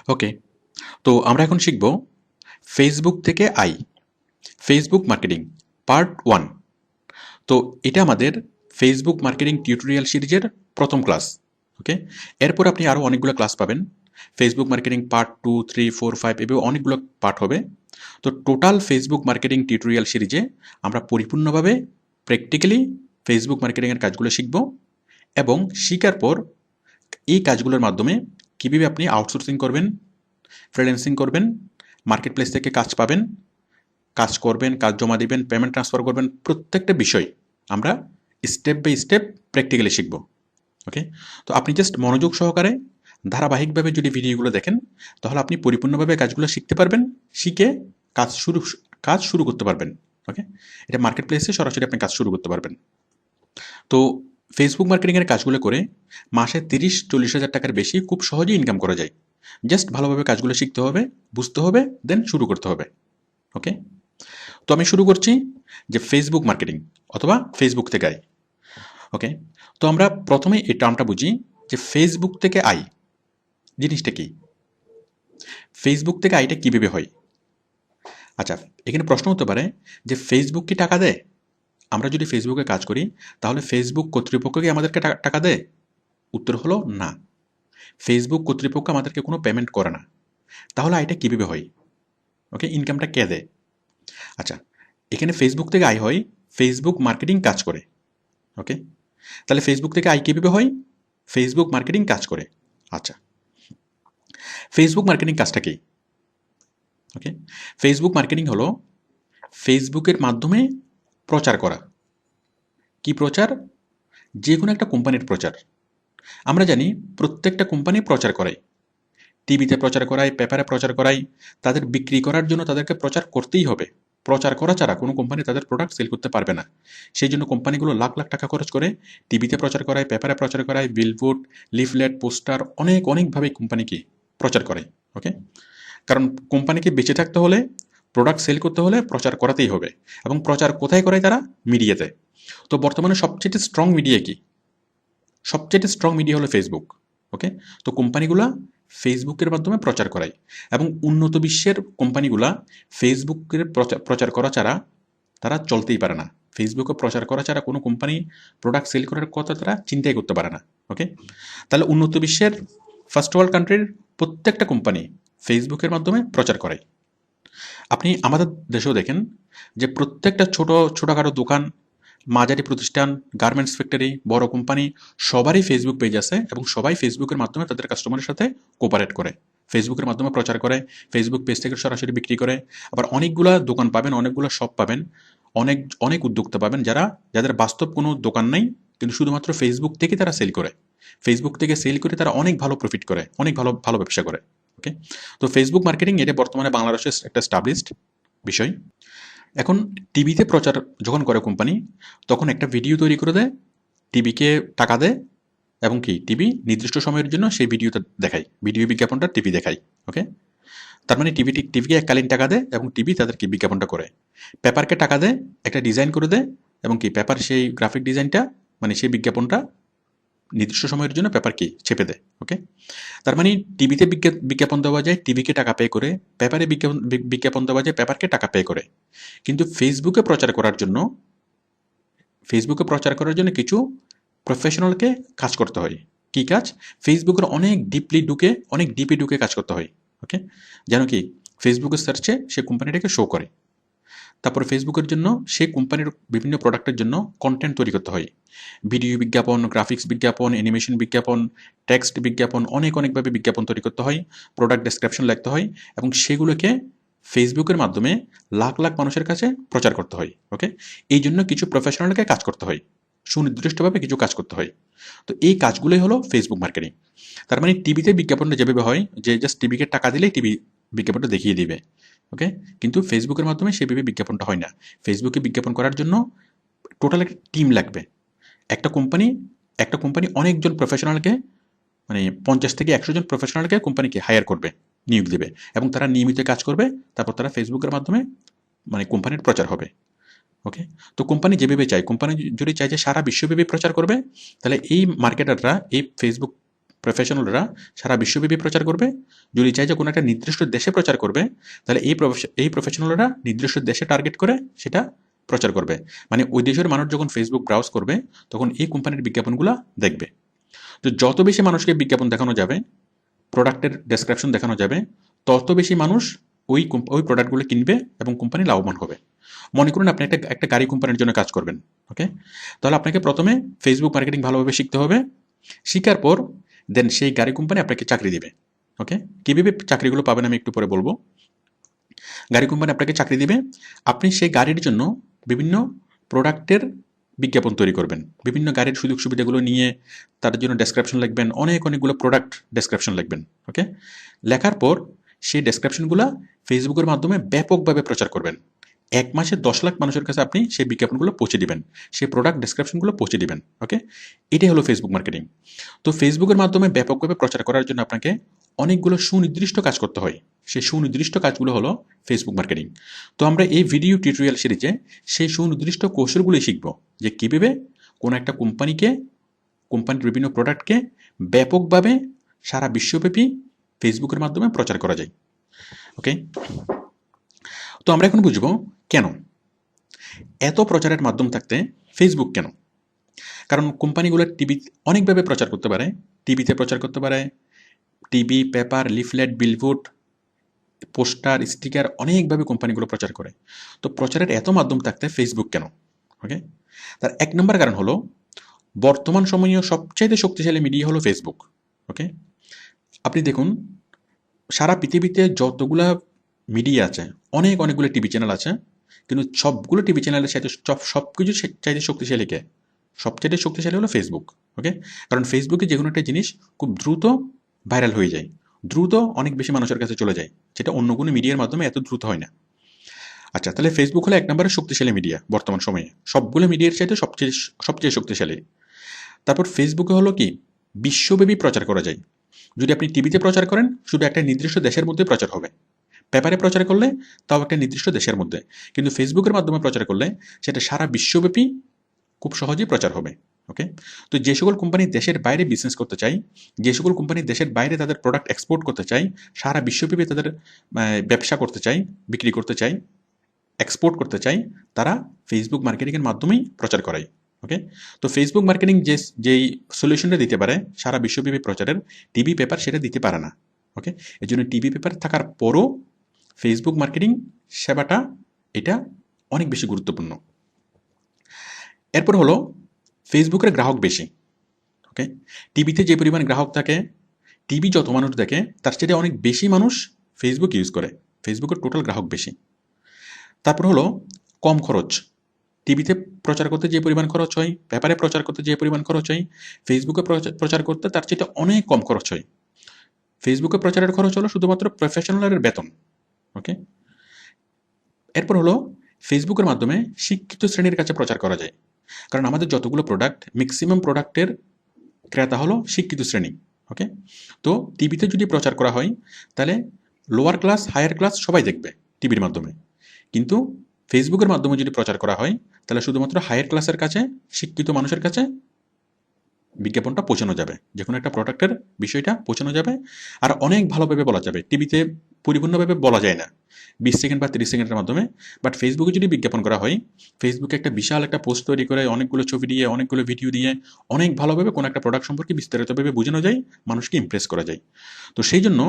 ওকে, তো আমরা এখন শিখব ফেসবুক থেকে আই, ফেসবুক মার্কেটিং পার্ট 1। তো এটা আমাদের ফেসবুক মার্কেটিং টিউটোরিয়াল সিরিজের প্রথম ক্লাস। ওকে, এরপর আপনি আরও অনেকগুলো ক্লাস পাবেন, ফেসবুক মার্কেটিং পার্ট 2, 3, 4, 5 এভাবে অনেকগুলো পার্ট হবে। তো টোটাল ফেসবুক মার্কেটিং টিউটোরিয়াল সিরিজে আমরা পরিপূর্ণভাবে প্র্যাকটিক্যালি ফেসবুক মার্কেটিংয়ের কাজগুলো শিখব এবং শেখার পর এই কাজগুলোর মাধ্যমে কীভাবে আপনি আউটসোর্সিং করবেন, ফ্রিল্যান্সিং করবেন, মার্কেট প্লেস থেকে কাজ পাবেন, কাজ করবেন, কাজ জমা দিবেন, পেমেন্ট ট্রান্সফার করবেন, প্রত্যেকটা বিষয় আমরা স্টেপ বাই স্টেপ প্র্যাকটিক্যালি শিখব। ওকে, তো আপনি জাস্ট মনোযোগ সহকারে ধারাবাহিকভাবে যদি ভিডিওগুলো দেখেন তাহলে আপনি পরিপূর্ণভাবে কাজগুলো শিখতে পারবেন, শিখে কাজ শুরু করতে পারবেন। ওকে, এটা মার্কেট প্লেসে সরাসরি আপনি কাজ শুরু করতে পারবেন। তো ফেসবুক মার্কেটিংয়ের কাজগুলো করে মাসে 30-40 হাজার টাকার বেশি খুব সহজেই ইনকাম করা যায়। জাস্ট ভালোভাবে কাজগুলো শিখতে হবে, বুঝতে হবে, দেন শুরু করতে হবে। ওকে, তো আমি শুরু করছি যে ফেসবুক মার্কেটিং অথবা ফেসবুক থেকে আয়। ওকে, তো আমরা প্রথমে এই টার্মটা বুঝি যে ফেসবুক থেকে আয় জিনিসটা কি, ফেসবুক থেকে আয়টা কীভাবে হয়। আচ্ছা, এখানে প্রশ্ন হতে পারে যে ফেসবুক কি টাকা দেয়? আমরা যদি ফেসবুকে কাজ করি তাহলে ফেসবুক কর্তৃপক্ষ কি আমাদেরকে টাকা দেয়? উত্তর হলো না, ফেসবুক কর্তৃপক্ষ আমাদেরকে কোনো পেমেন্ট করে না। তাহলে আয়টা কীভাবে হয়? ওকে, ইনকামটা কে দেয়? আচ্ছা, এখানে ফেসবুক থেকে আয় হয় ফেসবুক মার্কেটিং কাজ করে। ওকে, তাহলে ফেসবুক থেকে আয় কীভাবে হয়? ফেসবুক মার্কেটিং কাজ করে। আচ্ছা, ফেসবুক মার্কেটিং কাজটা কি? ওকে, ফেসবুক মার্কেটিং হলো ফেসবুকের মাধ্যমে প্রচার করা। কি প্রচার? যে কোনো একটা কোম্পানির প্রচার। আমরা জানি প্রত্যেকটা কোম্পানি প্রচার করায়, টিভিতে প্রচার করায়, পেপারে প্রচার করায়, তাদের বিক্রি করার জন্য তাদেরকে প্রচার করতেই হবে। প্রচার করা ছাড়া কোনো কোম্পানি তাদের প্রোডাক্ট সেল করতে পারবে না। সেই জন্য কোম্পানিগুলো লাখ লাখ টাকা খরচ করে টিভিতে প্রচার করায়, পেপারে প্রচার করায়, বিলবোর্ড, লিফলেট, পোস্টার অনেকভাবে কোম্পানিকে প্রচার করে। ওকে, কারণ কোম্পানিকে বেঁচে থাকতে হলে, প্রোডাক্ট সেল করতে হলে প্রচার করাতেই হবে। এবং প্রচার কোথায় করায় তারা? মিডিয়াতে। তো বর্তমানে সবচেয়ে স্ট্রং মিডিয়া কি? সবচেয়ে স্ট্রং মিডিয়া হলো ফেসবুক। ওকে, তো কোম্পানিগুলা ফেসবুকের মাধ্যমে প্রচার করায় এবং উন্নত বিশ্বের কোম্পানিগুলা ফেসবুকের প্রচার করা ছাড়া তারা চলতেই পারে না। ফেসবুকে প্রচার করা ছাড়া কোনো কোম্পানি প্রোডাক্ট সেল করার কথা তারা চিন্তাই করতে পারে না। ওকে, তাহলে উন্নত বিশ্বের ফার্স্ট ওয়ার্ল্ড কান্ট্রির প্রত্যেকটা কোম্পানি ফেসবুকের মাধ্যমে প্রচার করায়। আপনি আমাদের দেশেও দেখেন যে প্রত্যেকটা ছোটোখাটো দোকান, মাঝারি প্রতিষ্ঠান, গার্মেন্টস ফ্যাক্টরি, বড় কোম্পানি সবারই ফেসবুক পেজ আছে এবং সবাই ফেসবুকের মাধ্যমে তাদের কাস্টমারের সাথে কোপারেট করে, ফেসবুকের মাধ্যমে প্রচার করে, ফেসবুক পেজ থেকে সরাসরি বিক্রি করে। আবার অনেকগুলো দোকান পাবেন, অনেকগুলো শপ পাবেন, অনেক অনেক উদ্যোক্তা পাবেন যাদের বাস্তব কোনো দোকান নেই কিন্তু শুধুমাত্র ফেসবুক থেকে তারা সেল করে। ফেসবুক থেকে সেল করে তারা অনেক ভালো প্রফিট করে, অনেক ভালো ভালো ব্যবসা করে। ওকে, তো ফেসবুক মার্কেটিং এটা বর্তমানে বাংলাদেশের একটা স্টাবলিশড বিষয়। এখন টিভিতে প্রচার যখন করে কোম্পানি, তখন একটা ভিডিও তৈরি করে দেয়, টিভিকে টাকা দেয় এবং কি টিভি নির্দিষ্ট সময়ের জন্য সেই ভিডিওটা দেখায়, ভিডিও বিজ্ঞাপনটা টিভি দেখায়। ওকে, তার মানে টিভিকে এককালীন টাকা দেয় এবং টিভি তাদেরকে বিজ্ঞাপনটা করে। পেপারকে টাকা দেয়, একটা ডিজাইন করে দেয় এবং কি পেপার সেই গ্রাফিক ডিজাইনটা মানে সেই বিজ্ঞাপনটা নির্দিষ্ট সময়ের জন্য পেপারকে ছেপে দেয়। ওকে, তার মানে টিভিতে বিজ্ঞাপন দেওয়া যায়, টিভিকে টাকা পে করে, পেপারে বিজ্ঞাপন দেওয়া যায়, পেপারকে টাকা পে করে। কিন্তু ফেসবুকে প্রচার করার জন্য কিছু প্রফেশনালকে কাজ করতে হয়। কি কাজ? ফেসবুকের অনেক ডিপে ঢুকে কাজ করতে হয়। ওকে, যেন কি ফেসবুকের সার্চে সে কোম্পানিটাকে শো করে। তারপর ফেসবুকের জন্য সেই কোম্পানির বিভিন্ন প্রোডাক্টের জন্য কন্টেন্ট তৈরি করতে হয়, ভিডিও বিজ্ঞাপন, গ্রাফিক্স বিজ্ঞাপন, অ্যানিমেশন বিজ্ঞাপন, টেক্সট বিজ্ঞাপন, অনেকভাবে বিজ্ঞাপন তৈরি করতে হয়, প্রোডাক্ট ডেসক্রিপশন লিখতে হয় এবং সেগুলোকে ফেসবুকের মাধ্যমে লাখ লাখ মানুষের কাছে প্রচার করতে হয়। ওকে, এই জন্য কিছু প্রফেশনালকে কাজ করতে হয়, সুনির্দিষ্টভাবে কিছু কাজ করতে হয়। তো এই কাজগুলোই হলো ফেসবুক মার্কেটিং। তার মানে টিভিতে বিজ্ঞাপনটা যেভাবে হয় যে জাস্ট টিভিকে টাকা দিলেই টিভি বিজ্ঞাপনটা দেখিয়ে দিবে। ওকে, কিন্তু ফেসবুকের মাধ্যমে সেভাবে বিজ্ঞাপনটা হয় না। ফেসবুকে বিজ্ঞাপন করার জন্য টোটাল একটা টিম লাগবে। একটা কোম্পানি অনেকজন প্রফেশনালকে মানে 50 থেকে 100 জন প্রফেশনালকে কোম্পানিকে হায়ার করবে, নিয়োগ দেবে এবং তারা নিয়মিত কাজ করবে। তারপর তারা ফেসবুকের মাধ্যমে মানে কোম্পানির প্রচার হবে। ওকে, তো কোম্পানি যেভাবে চায়, কোম্পানি যদি চায় যে সারা বিশ্বব্যাপী প্রচার করবে, তাহলে এই মার্কেটাররা, এই ফেসবুক প্রফেশনালরা সারা বিশ্বব্যাপী প্রচার করবে। যদি চাই যে কোনো একটা নির্দিষ্ট দেশে প্রচার করবে, তাহলে এই প্রফেশনালরা নির্দিষ্ট দেশে টার্গেট করে সেটা প্রচার করবে। মানে ওই দেশের মানুষ যখন ফেসবুক ব্রাউজ করবে তখন এই কোম্পানির বিজ্ঞাপনগুলো দেখবে। তো যত বেশি মানুষকে বিজ্ঞাপন দেখানো যাবে, প্রোডাক্টের ডেসক্রিপশন দেখানো যাবে, তত বেশি মানুষ ওই প্রোডাক্টগুলো কিনবে এবং কোম্পানি লাভবান হবে। মনে করুন আপনি একটা গাড়ি কোম্পানির জন্য কাজ করবেন, ওকে? তাহলে আপনাকে প্রথমে ফেসবুক মার্কেটিং ভালোভাবে শিখতে হবে। শিখার পর দেন সেই গাড়ি কোম্পানি আপনাকে চাকরি দিবে, ওকে? কীভাবে চাকরিগুলো পাবেন আমি একটু পরে বলবো। গাড়ি কোম্পানি আপনাকে চাকরি দিবে, আপনি সেই গাড়ির জন্য বিভিন্ন প্রোডাক্টের বিজ্ঞাপন তৈরি করবেন, বিভিন্ন গাড়ির সুযোগ সুবিধাগুলো নিয়ে তার জন্য ডেসক্রিপশন লিখবেন, অনেকগুলো প্রোডাক্ট ডেসক্রিপশন লিখবেন, ওকে? লেখার পর সেই ডেসক্রিপশনগুলো ফেসবুকের মাধ্যমে ব্যাপকভাবে প্রচার করবেন। 1 মাসে 10 লাখ মানুষের কাছে আপনি সেই বিজ্ঞাপনগুলো পৌঁছে দিবেন, সেই প্রোডাক্ট ডেসক্রিপশনগুলো পৌঁছে দিবেন, ওকে? এটাই হলো ফেসবুক মার্কেটিং। তো ফেসবুকের মাধ্যমে ব্যাপকভাবে প্রচার করার জন্য আপনাকে অনেকগুলো সুনির্দিষ্ট কাজ করতে হয়। সেই সুনির্দিষ্ট কাজগুলো হলো ফেসবুক মার্কেটিং। তো আমরা এই ভিডিও টিউটোরিয়াল সিরিজে সেই সুনির্দিষ্ট কৌশলগুলোই শিখব, যে কীভাবে কোনো একটা কোম্পানির বিভিন্ন প্রোডাক্টকে ব্যাপকভাবে সারা বিশ্বব্যাপী ফেসবুকের মাধ্যমে প্রচার করা যায়, ওকে? তো আমরা এখন বুঝব কেন এত প্রচারের মাধ্যম থাকতে ফেসবুক কেন। কারণ কোম্পানিগুলো টিভি অনেকভাবে প্রচার করতে পারে, টিভিতে প্রচার করতে পারে, TV, paper, leaflet, billboard, poster, sticker, অনেকভাবে কোম্পানিগুলো প্রচার করে। তো প্রচারের এত মাধ্যম থাকতে ফেসবুক কেন, ওকে? তার 1 নম্বর কারণ হলো বর্তমান সময়ে সবচাইতে শক্তিশালী মিডিয়া হলো ফেসবুক, ওকে? আপনি দেখুন সারা পৃথিবীতে যতগুলা মিডিয়া আছে, অনেকগুলো টিভি চ্যানেল আছে, কিন্তু সবগুলো টিভি চ্যানেলের সাথে সব কিছু চাইতে শক্তিশালী কে? সবচাইতে শক্তিশালী হলো ফেসবুক, ওকে? কারণ ফেসবুকে যে কোনো একটা জিনিস খুব দ্রুত ভাইরাল হয়ে যায়, দ্রুত অনেক বেশি মানুষের কাছে চলে যায়, যেটা অন্য কোনো মিডিয়ার মাধ্যমে এত দ্রুত হয় না। আচ্ছা, তাহলে ফেসবুক হলো 1 নম্বরে শক্তিশালী মিডিয়া বর্তমান সময়ে, সবগুলো মিডিয়ার চাইতে সবচেয়ে শক্তিশালী। তারপর ফেসবুকে হলো কি বিশ্বব্যাপী প্রচার করা যায়। যদি আপনি টিভিতে প্রচার করেন শুধু একটা নির্দিষ্ট দেশের মধ্যে প্রচার হবে, পেপারে প্রচার করলে তাও একটা নির্দিষ্ট দেশের মধ্যে, কিন্তু ফেসবুকের মাধ্যমে প্রচার করলে সেটা সারা বিশ্বব্যাপী খুব সহজেই প্রচার হবে, ওকে? তো যে সকল কোম্পানি দেশের বাইরে বিজনেস করতে চায়, যে সকল কোম্পানি দেশের বাইরে তাদের প্রোডাক্ট এক্সপোর্ট করতে চায়, সারা বিশ্বব্যাপী তাদের ব্যবসা করতে চায়, বিক্রি করতে চায়, এক্সপোর্ট করতে চায়, তারা ফেসবুক মার্কেটিংয়ের মাধ্যমেই প্রচার করায়, ওকে? তো ফেসবুক মার্কেটিং যেই সলিউশনটা দিতে পারে সারা বিশ্বব্যাপী প্রচারের, টিভি, পেপার সেটা দিতে পারে না, ওকে? এই জন্য টিভি, পেপার থাকার পরও ফেসবুক মার্কেটিং সেবাটা এটা অনেক বেশি গুরুত্বপূর্ণ। এরপর হলো ফেসবুকের গ্রাহক বেশি, ওকে? টিভিতে যে পরিমাণ গ্রাহক থাকে, টিভি যত মানুষ দেখে তার চেয়ে অনেক বেশি মানুষ ফেসবুক ইউজ করে, ফেসবুকের টোটাল গ্রাহক বেশি। তারপর হলো কম খরচ। টিভিতে প্রচার করতে যে পরিমাণ খরচ হয়, পেপারে প্রচার করতে যে পরিমাণ খরচ হয়, ফেসবুকে প্রচার করতে তার চেয়ে অনেক কম খরচ হয়। ফেসবুকে প্রচারের খরচ হলো শুধুমাত্র প্রফেশনালের বেতন, ওকে? এরপর হলো ফেসবুকের মাধ্যমে শিক্ষিত শ্রেণীর কাছে প্রচার করা যায়, কারণ আমাদের যতগুলো প্রোডাক্ট, ম্যাক্সিমাম প্রোডাক্টের ক্রেতা হলো শিক্ষিত শ্রেণী, ওকে? তো টিভিতে যদি প্রচার করা হয় তাহলে লোয়ার ক্লাস, হায়ার ক্লাস সবাই দেখবে টিভির মাধ্যমে, কিন্তু ফেসবুকের মাধ্যমে যদি প্রচার করা হয় তাহলে শুধুমাত্র হায়ার ক্লাসের কাছে, শিক্ষিত মানুষের কাছে বিজ্ঞাপনটা পৌঁছানো যাবে, যে কোনো একটা প্রোডাক্টের বিষয়টা পৌঁছানো যাবে, আর অনেক ভালোভাবে বলা যাবে। টিভিতে পরিপূর্ণভাবে বলা যায় না 20 সেকেন্ড বা 30 সেকেন্ডের মাধ্যমে, বাট ফেসবুকে যদি বিজ্ঞাপন করা হয়, ফেসবুকে একটা বিশাল একটা পোস্ট তৈরি করে অনেকগুলো ছবি দিয়ে, অনেকগুলো ভিডিও দিয়ে অনেক ভালোভাবে কোনো একটা প্রোডাক্ট সম্পর্কে বিস্তারিতভাবে বোঝানো যায়, মানুষকে ইমপ্রেস করা যায়। তো সেই জন্য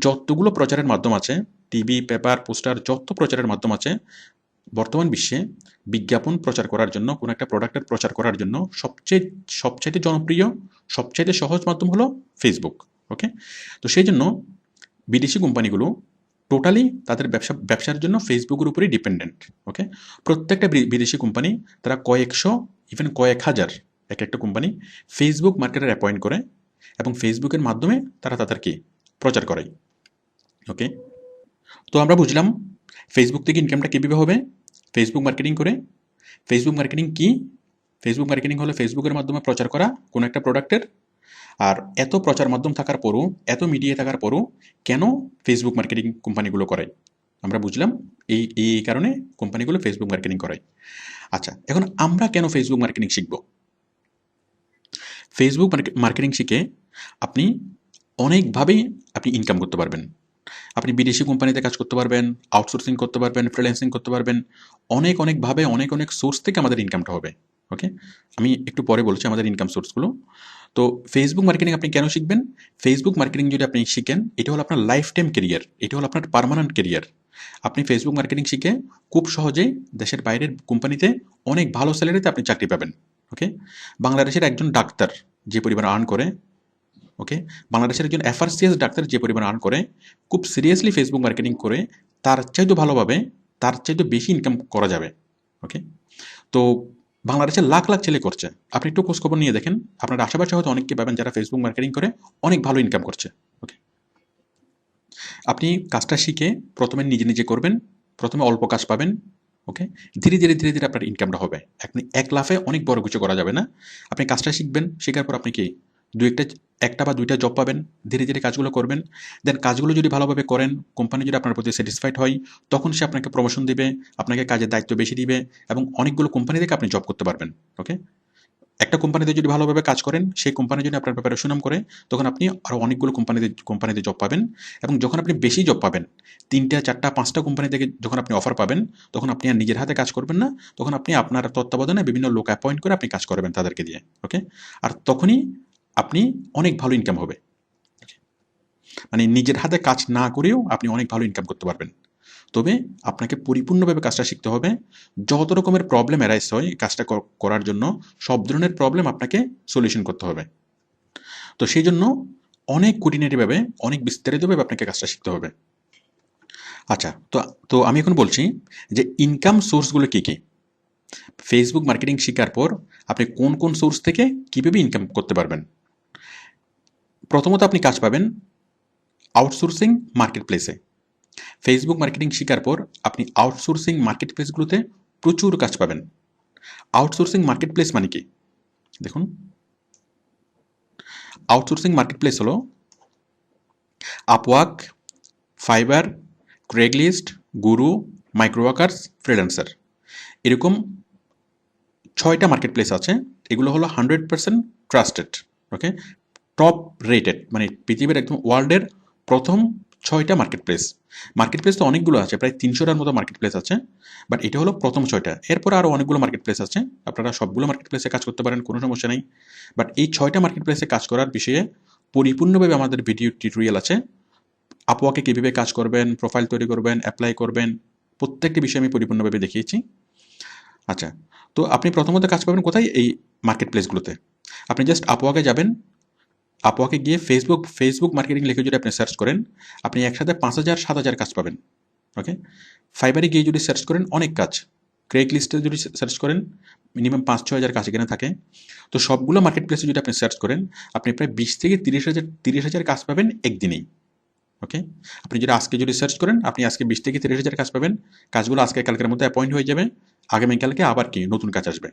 যতগুলো প্রচারের মাধ্যম আছে, টিভি, পেপার, পোস্টার, যত প্রচারের মাধ্যম আছে বর্তমান বিশ্বে, বিজ্ঞাপন প্রচার করার জন্য, কোনো একটা প্রোডাক্টের প্রচার করার জন্য সবচাইতে জনপ্রিয়, সবচাইতে সহজ মাধ্যম হলো ফেসবুক, ওকে? তো সেই জন্য বিদেশি কোম্পানিগুলো টোটালি তাদের ব্যবসার জন্য ফেসবুকের উপরেই ডিপেন্ডেন্ট, ওকে? প্রত্যেকটা বিদেশি কোম্পানি তারা কয়েকশো, ইভেন কয়েক হাজার এক একটা কোম্পানি ফেসবুক মার্কেটার অ্যাপয়েন্ট করে এবং ফেসবুকের মাধ্যমে তারা তাদেরকে প্রচার করায়, ওকে? তো আমরা বুঝলাম ফেসবুক থেকে ইনকামটা কীভাবে হবে, ফেসবুক মার্কেটিং করে। ফেসবুক মার্কেটিং কি? ফেসবুক মার্কেটিং হলো ফেসবুকের মাধ্যমে প্রচার করা কোনো একটা প্রোডাক্টের। আর এত প্রচার মাধ্যম থাকার পরও, এত মিডিয়া থাকার পরও কেন ফেসবুক মার্কেটিং কোম্পানিগুলো করে, আমরা বুঝলাম এই কারণে কোম্পানিগুলো ফেসবুক মার্কেটিং করে। আচ্ছা, এখন আমরা কেন ফেসবুক মার্কেটিং শিখব? ফেসবুক মার্কেটিং শিখে আপনি অনেকভাবেই আপনি ইনকাম করতে পারবেন। আপনি বিদেশি কোম্পানিতে কাজ করতে পারবেন, আউটসোর্সিং করতে পারবেন, ফ্রিল্যান্সিং করতে পারবেন। অনেকভাবে অনেক সোর্স থেকে আমাদের ইনকামটা হবে। ওকে? আমি একটু পরে বলছি আমাদের ইনকাম সোর্সগুলো। তো ফেসবুক মার্কেটিং আপনি কেন শিখবেন? ফেসবুক মার্কেটিং যদি আপনি শিখেন, এটা হলো আপনার লাইফ টাইম কেরিয়ার। এটা হলো আপনার পার্মানেন্ট কেরিয়ার। আপনি ফেসবুক মার্কেটিং শিখে খুব সহজেই দেশের বাইরের কোম্পানিতে অনেক ভালো স্যালারিতে আপনি চাকরি পাবেন। ওকে? বাংলাদেশের একজন ডাক্তার যে পরিমাণ আর্ন করে, ওকে, বাংলাদেশের একজন এফআরসিএস ডাক্তার যে পরিমাণ আর্ন করে, খুব সিরিয়াসলি ফেসবুক মার্কেটিং করে তার চাইতে ভালোভাবে, তার চাইতে বেশি ইনকাম করা যাবে। ওকে? তো বাংলাদেশের লাখ লাখ ছেলে করছে। আপনি একটু খোঁজখবর নিয়ে দেখেন, আপনার আশেপাশে হয়তো অনেককে পাবেন যারা ফেসবুক মার্কেটিং করে অনেক ভালো ইনকাম করছে। ওকে? আপনি কাজটা শিখে প্রথমে নিজে করবেন, প্রথমে অল্প কাজ পাবেন। ওকে? ধীরে ধীরে আপনার ইনকামটা হবে। আপনি এক লাফে অনেক বড় কিছু করা যাবে না। আপনি কাজটা শিখবেন, শেখার পর আপনি কি একটা বা দুইটা জব পাবেন, ধীরে কাজগুলো করবেন। দেন কাজগুলো যদি ভালোভাবে করেন, কোম্পানি যদি আপনার প্রতি স্যাটিসফাইড হয়, তখন সে আপনাকে প্রমোশন দিবে, আপনাকে কাজের দায়িত্ব বেশি দিবে এবং অনেকগুলো কোম্পানি থেকে আপনি জব করতে পারবেন। ওকে? একটা কোম্পানিতে যদি ভালোভাবে কাজ করেন, সেই কোম্পানি যদি আপনার ব্যাপারে সুনাম করে, তখন আপনি আরও অনেকগুলো কোম্পানিতে জব পাবেন। এবং যখন আপনি বেশি জব পাবেন, ৩টা ৪টা ৫টা কোম্পানি থেকে যখন আপনি অফার পাবেন, তখন আপনি আর নিজের হাতে কাজ করবেন না, তখন আপনি আপনার তত্ত্বাবধানে বিভিন্ন লোক অ্যাপয়েন্ট করে আপনি কাজ করবেন তাদেরকে দিয়ে। ওকে? আর তখনই আপনি অনেক ভালো ইনকাম হবে। মানে নিজের হাতে কাজ না করেও আপনি অনেক ভালো ইনকাম করতে পারবেন। তবে আপনাকে পরিপূর্ণভাবে কাজটা শিখতে হবে। যত রকমের প্রবলেম অ্যারাইজ হয় কাজটা করার জন্য, সব ধরনের প্রবলেম আপনাকে সলিউশন করতে হবে। তো সেই জন্য অনেক খুঁটিনাটিভাবে, অনেক বিস্তারিতভাবে আপনাকে কাজটা শিখতে হবে। আচ্ছা, তো তো আমি এখন বলছি যে ইনকাম সোর্সগুলো কী কী। ফেসবুক মার্কেটিং শেখার পর আপনি কোন সোর্স থেকে কীভাবে ইনকাম করতে পারবেন। প্রথমত আপনি কাজ পাবেন আউটসোর্সিং মার্কেট প্লেসে। ফেসবুক মার্কেটিং শেখার পর আপনি আউটসোর্সিং মার্কেট প্লেসগুলোতে প্রচুর কাজ পাবেন। আউটসোর্সিং মার্কেট প্লেস মানে কি? দেখুন, আউটসোর্সিং মার্কেট প্লেস হলো আপওয়ার্ক, ফাইবার, ক্রেগলিস্ট, গুরু, মাইক্রোওয়ার্কার্স, ফ্রিল্যান্সার, এরকম 6টা মার্কেট প্লেস আছে। এগুলো হলো 100% ট্রাস্টেড। ওকে? টপ রেটেড, মানে পৃথিবীর একদম ওয়ার্ল্ডের প্রথম 6টা মার্কেট প্লেস। মার্কেট প্লেস তো অনেকগুলো আছে, প্রায় 300টার মতো মার্কেট প্লেস আছে, বাট এটা হলো প্রথম 6টা। এরপরে আরও অনেকগুলো মার্কেট প্লেস আছে, আপনারা সবগুলো মার্কেট প্লেসে কাজ করতে পারেন, কোনো সমস্যা নেই। বাট এই 6টা মার্কেট প্লেসে কাজ করার বিষয়ে পরিপূর্ণভাবে আমাদের ভিডিও টিউটোরিয়াল আছে। আপওয়ার্কে কীভাবে কাজ করবেন, প্রোফাইল তৈরি করবেন, অ্যাপ্লাই করবেন, প্রত্যেকটি বিষয়ে আমি পরিপূর্ণভাবে দেখিয়েছি। আচ্ছা, তো আপনি প্রথমত কাজ পাবেন কোথায়? এই মার্কেট প্লেসগুলোতে। আপনি জাস্ট আপওয়ার্কে যাবেন, আপওয়ার্কে গিয়ে ফেসবুক মার্কেটিং লিখে যদি আপনি সার্চ করেন, আপনি একসাথে 5,000 7,000 কাজ পাবেন। ওকে? ফাইবারে গিয়ে যদি সার্চ করেন, অনেক কাজ। ক্রেগ লিস্টে যদি সার্চ করেন, মিনিমাম 5-6 হাজার কাজ এখানে থাকে। তো সবগুলো মার্কেট প্লেসে যদি আপনি সার্চ করেন, আপনি প্রায় 20 থেকে 30,000 কাজ পাবেন একদিনেই। ওকে? আপনি আজকে যদি সার্চ করেন, আপনি আজকে 20 থেকে 30,000 কাজ পাবেন। কাজগুলো আজকে কালকের মধ্যে অ্যাপয়েন্ট হয়ে যাবে, আগামীকালকে আবার কি নতুন কাজ আসবে।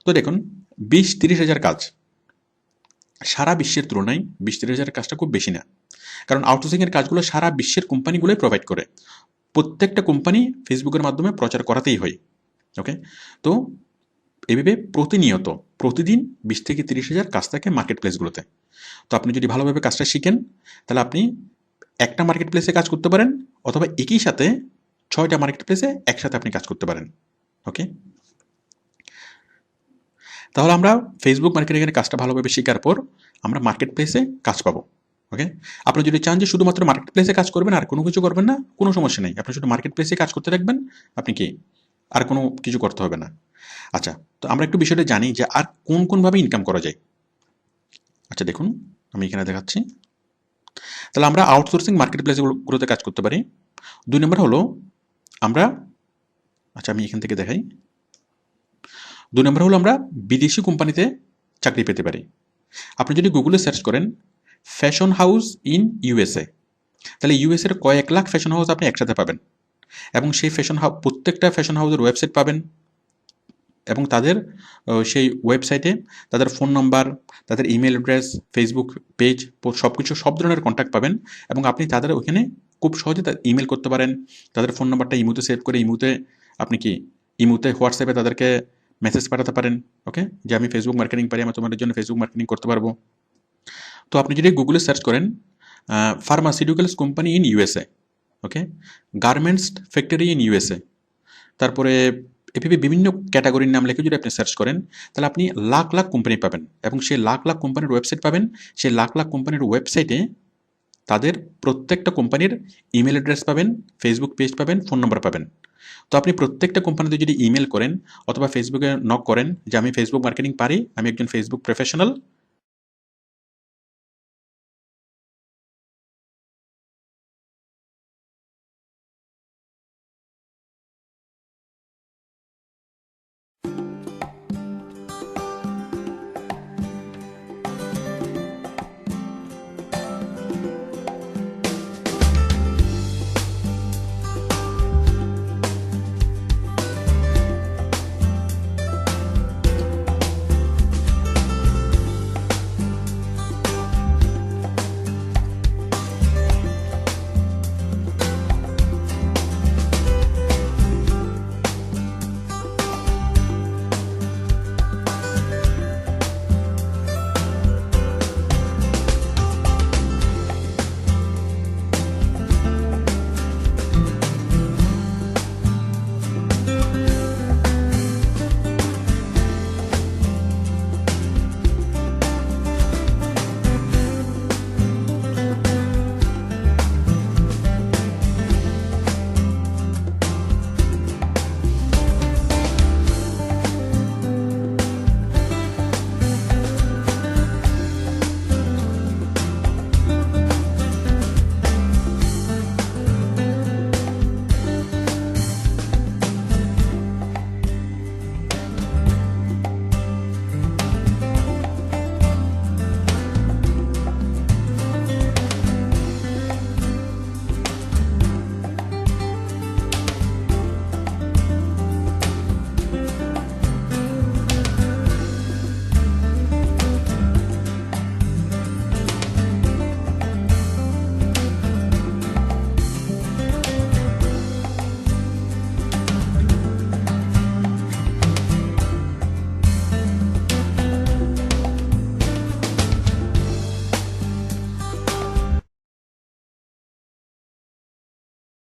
তো দেখুন, 20-30,000 কাজ সারা বিশ্বের তুলনায় 20-30,000 কাজটা খুব বেশি না। কারণ আউটসোর্সিংয়ের কাজগুলো সারা বিশ্বের কোম্পানিগুলোই প্রোভাইড করে। প্রত্যেকটা কোম্পানি ফেসবুকের মাধ্যমে প্রচার করাতেই হয়। ওকে? তো এভাবে প্রতিনিয়ত প্রতিদিন 20 থেকে 30,000 কাজ থাকে মার্কেট প্লেসগুলোতে। তো আপনি যদি ভালোভাবে কাজটা শিখেন, তাহলে আপনি একটা মার্কেট প্লেসে কাজ করতে পারেন, অথবা একই সাথে 6টা মার্কেট প্লেসে একসাথে আপনি কাজ করতে পারেন। ওকে? তাহলে আমরা ফেসবুক মার্কেটিংয়ের কাজটা ভালোভাবে শেখার পর আমরা মার্কেট প্লেসে কাজ পাবো। ওকে? আপনি যদি চান যে শুধুমাত্র মার্কেট প্লেসে কাজ করবেন আর কোনো কিছু করবেন না, কোনো সমস্যা নেই। আপনি শুধু মার্কেট প্লেসে কাজ করতে থাকবেন, আপনি কি আর কোনো কিছু করতে হবে না। আচ্ছা, তো আমরা একটু বিষয়টা জানি যে আর কোনভাবে ইনকাম করা যায়। আচ্ছা দেখুন, আমি এখানে দেখাচ্ছি। তাহলে আমরা আউটসোর্সিং মার্কেট প্লেসগুলোতে কাজ করতে পারি। 2 নম্বর হলো আমরা, আচ্ছা আমি এখান থেকে দেখাই। 2 নম্বর হলো আমরা বিদেশি কোম্পানিতে চাকরি পেতে পারি। আপনি যদি গুগলে সার্চ করেন ফ্যাশন হাউস ইন ইউএসএ, তাহলে ইউএসএর কয়েক লাখ ফ্যাশন হাউস আপনি একসাথে পাবেন। এবং সেই প্রত্যেকটা ফ্যাশন হাউসের ওয়েবসাইট পাবেন, এবং তাদের সেই ওয়েবসাইটে তাদের ফোন নাম্বার, তাদের ইমেল অ্যাড্রেস, ফেসবুক পেজ, সব কিছু, সব ধরনের কন্ট্যাক্ট পাবেন। এবং আপনি তাদের ওখানে খুব সহজে ইমেল করতে পারেন। তাদের ফোন নাম্বারটা ইমুতে সেভ করে ইমুতে আপনি কি ইমুতে হোয়াটসঅ্যাপে তাদেরকে মেসেজ পাঠাতে পারেন, ওকে, যে আমি ফেসবুক মার্কেটিং পারি, আমি তোমাদের জন্য ফেসবুক মার্কেটিং করতে পারবো। তো আপনি যদি গুগলে সার্চ করেন pharmaceuticals company in USA, okay, garments factory in USA, তারপরে এভাবে বিভিন্ন ক্যাটাগরির নাম লিখে যদি আপনি সার্চ করেন, তাহলে আপনি লাখ লাখ কোম্পানি পাবেন, এবং সেই লাখ লাখ কোম্পানির ওয়েবসাইট পাবেন। সেই লাখ লাখ কোম্পানির ওয়েবসাইটে তাদের প্রত্যেকটা কোম্পানির ইমেল অ্যাড্রেস পাবেন, ফেসবুক পেজ পাবেন, ফোন নাম্বার পাবেন। তো আপনি প্রত্যেকটা কোম্পানিতে যদি ইমেল করেন অথবা ফেসবুকে নক করেন যে আমি ফেসবুক মার্কেটিং পারি, আমি একজন ফেসবুক প্রফেশনাল,